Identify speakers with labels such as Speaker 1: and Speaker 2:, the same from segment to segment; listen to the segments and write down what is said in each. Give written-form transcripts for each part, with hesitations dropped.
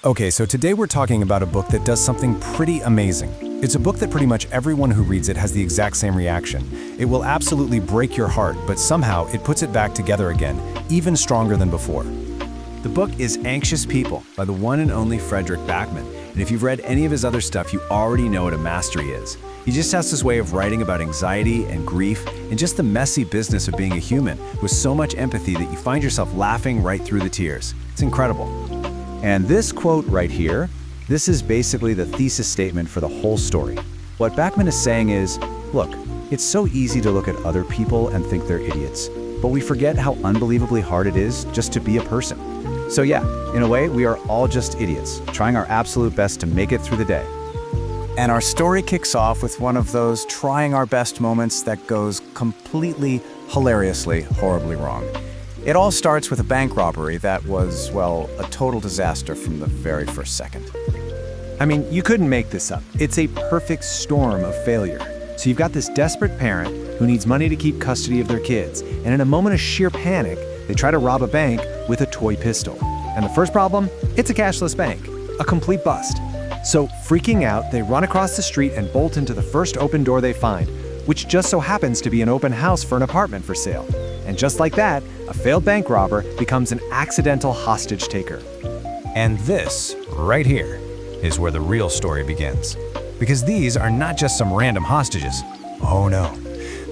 Speaker 1: Okay, so today we're talking about a book that does something pretty amazing. It's a book that pretty much everyone who reads it has the exact same reaction. It will absolutely break your heart, but somehow it puts it back together again, even stronger than before. The book is Anxious People by the one and only Fredrik Backman. And if you've read any of his other stuff, you already know what a master he is. He just has this way of writing about anxiety and grief and just the messy business of being a human with so much empathy that you find yourself laughing right through the tears. It's incredible. And this quote right here, this is basically the thesis statement for the whole story. What Backman is saying is, look, it's so easy to look at other people and think they're idiots, but we forget how unbelievably hard it is just to be a person. So yeah, in a way, we are all just idiots, trying our absolute best to make it through the day. And our story kicks off with one of those trying our best moments that goes completely, hilariously, horribly wrong. It all starts with a bank robbery that was, well, a total disaster from the very first second. I mean, you couldn't make this up. It's a perfect storm of failure. So you've got this desperate parent who needs money to keep custody of their kids, and in a moment of sheer panic, they try to rob a bank with a toy pistol. And the first problem? It's a cashless bank. A complete bust. So, freaking out, they run across the street and bolt into the first open door they find, which just so happens to be an open house for an apartment for sale. And just like that, a failed bank robber becomes an accidental hostage taker.
Speaker 2: And this, right here, is where the real story begins. Because these are not just some random hostages. Oh no.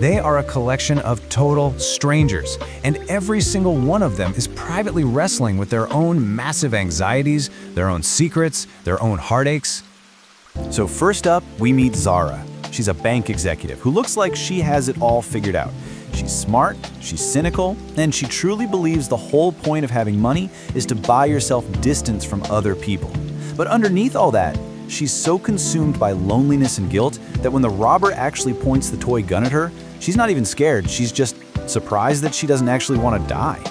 Speaker 2: They are a collection of total strangers, and every single one of them is privately wrestling with their own massive anxieties, their own secrets, their own heartaches.
Speaker 1: So first up, we meet Zara. She's a bank executive who looks like she has it all figured out. She's smart, she's cynical, and she truly believes the whole point of having money is to buy yourself distance from other people. But underneath all that, she's so consumed by loneliness and guilt that when the robber actually points the toy gun at her, she's not even scared, she's just surprised that she doesn't actually want to die.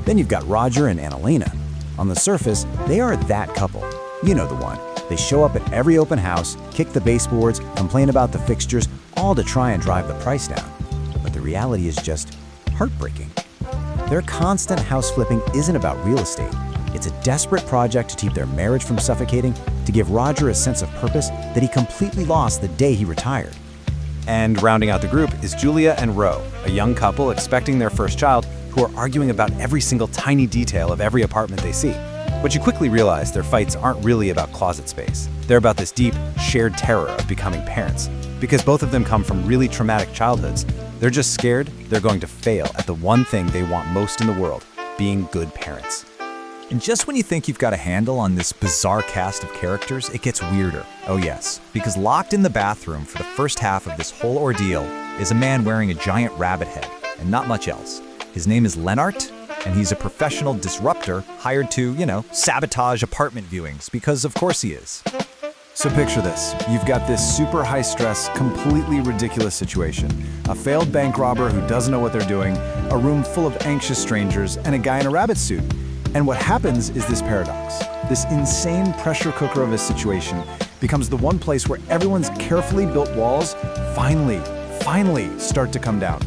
Speaker 1: Then you've got Roger and Annalena. On the surface, they are that couple. You know the one. They show up at every open house, kick the baseboards, complain about the fixtures, all to try and drive the price down. But the reality is just heartbreaking. Their constant house flipping isn't about real estate. It's a desperate project to keep their marriage from suffocating, to give Roger a sense of purpose that he completely lost the day he retired. And rounding out the group is Julia and Ro, a young couple expecting their first child who are arguing about every single tiny detail of every apartment they see. But you quickly realize their fights aren't really about closet space. They're about this deep, shared terror of becoming parents. Because both of them come from really traumatic childhoods, they're just scared they're going to fail at the one thing they want most in the world, being good parents. And just when you think you've got a handle on this bizarre cast of characters, it gets weirder. Oh yes, because locked in the bathroom for the first half of this whole ordeal is a man wearing a giant rabbit head, and not much else. His name is Lennart, and he's a professional disruptor hired to, sabotage apartment viewings, because of course he is. So picture this. You've got this super high-stress, completely ridiculous situation. A failed bank robber who doesn't know what they're doing, a room full of anxious strangers, and a guy in a rabbit suit. And what happens is this paradox. This insane pressure cooker of a situation becomes the one place where everyone's carefully built walls finally start to come down.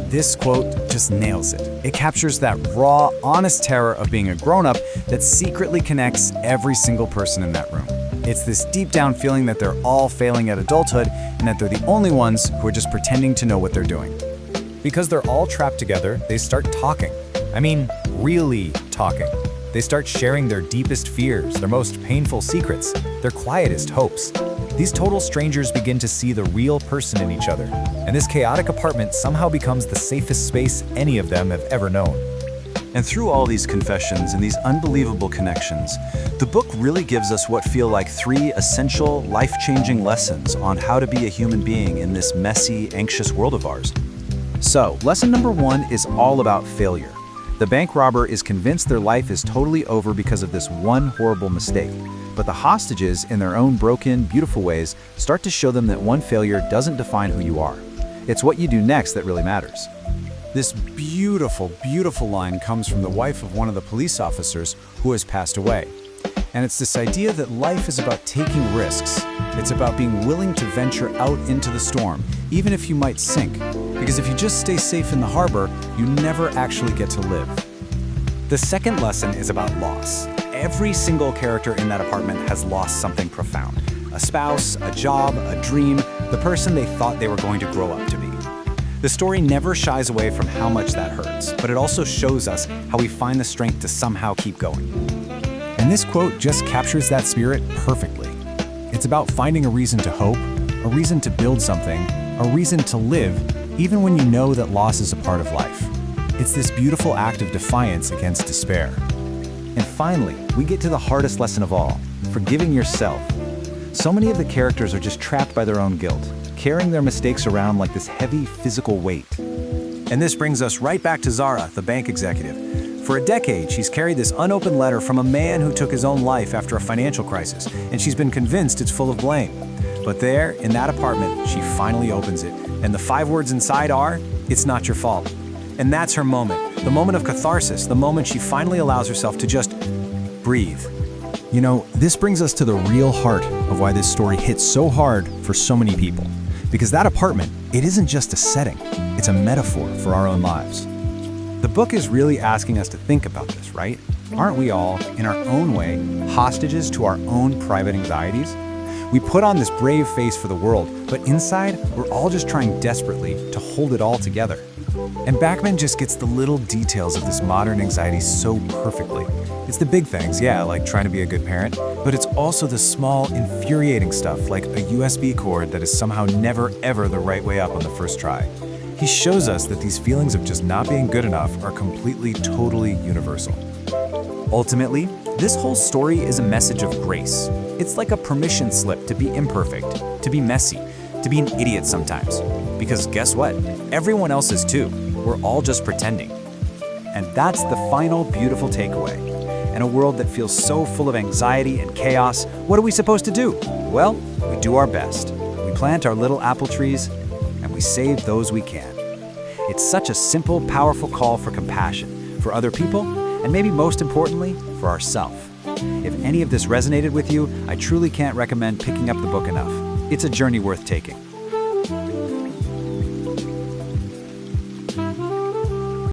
Speaker 1: This quote just nails it. It captures that raw, honest terror of being a grown-up that secretly connects every single person in that room. It's this deep down feeling that they're all failing at adulthood and that they're the only ones who are just pretending to know what they're doing. Because they're all trapped together, they start talking. I mean, really talking. They start sharing their deepest fears, their most painful secrets, their quietest hopes. These total strangers begin to see the real person in each other, and this chaotic apartment somehow becomes the safest space any of them have ever known. And through all these confessions and these unbelievable connections, the book really gives us what feel like 3 essential, life-changing lessons on how to be a human being in this messy, anxious world of ours. So, lesson number 1 is all about failure. The bank robber is convinced their life is totally over because of this one horrible mistake. But the hostages, in their own broken, beautiful ways, start to show them that one failure doesn't define who you are. It's what you do next that really matters. This beautiful, beautiful line comes from the wife of one of the police officers who has passed away. And it's this idea that life is about taking risks. It's about being willing to venture out into the storm, even if you might sink. Because if you just stay safe in the harbor, you never actually get to live. The second lesson is about loss. every single character in that apartment has lost something profound. A spouse, a job, a dream, the person they thought they were going to grow up to be. The story never shies away from how much that hurts, but it also shows us how we find the strength to somehow keep going.
Speaker 2: And this quote just captures that spirit perfectly. It's about finding a reason to hope, a reason to build something, a reason to live, even when you know that loss is a part of life. It's this beautiful act of defiance against despair.
Speaker 1: And finally, we get to the hardest lesson of all, forgiving yourself. So many of the characters are just trapped by their own guilt, carrying their mistakes around like this heavy physical weight.
Speaker 2: And this brings us right back to Zara, the bank executive. For a decade, she's carried this unopened letter from a man who took his own life after a financial crisis, and she's been convinced it's full of blame. But there, in that apartment, she finally opens it, and the 5 words inside are, "It's not your fault." And that's her moment, the moment of catharsis, the moment she finally allows herself to just breathe. You know, this brings us to the real heart of why this story hits so hard for so many people. Because that apartment, it isn't just a setting, it's a metaphor for our own lives. The book is really asking us to think about this, right? Aren't we all, in our own way, hostages to our own private anxieties? We put on this brave face for the world, but inside, we're all just trying desperately to hold it all together. And Backman just gets the little details of this modern anxiety so perfectly. It's the big things, yeah, like trying to be a good parent, but it's also the small, infuriating stuff like a USB cord that is somehow never ever the right way up on the first try. He shows us that these feelings of just not being good enough are completely, totally universal.
Speaker 1: Ultimately, this whole story is a message of grace. It's like a permission slip to be imperfect, to be messy, to be an idiot sometimes. Because guess what? Everyone else is too. We're all just pretending. And that's the final beautiful takeaway. In a world that feels so full of anxiety and chaos, what are we supposed to do? Well, we do our best. We plant our little apple trees, and we save those we can. It's such a simple, powerful call for compassion, for other people, and maybe most importantly, for ourselves. If any of this resonated with you, I truly can't recommend picking up the book enough. It's a journey worth taking.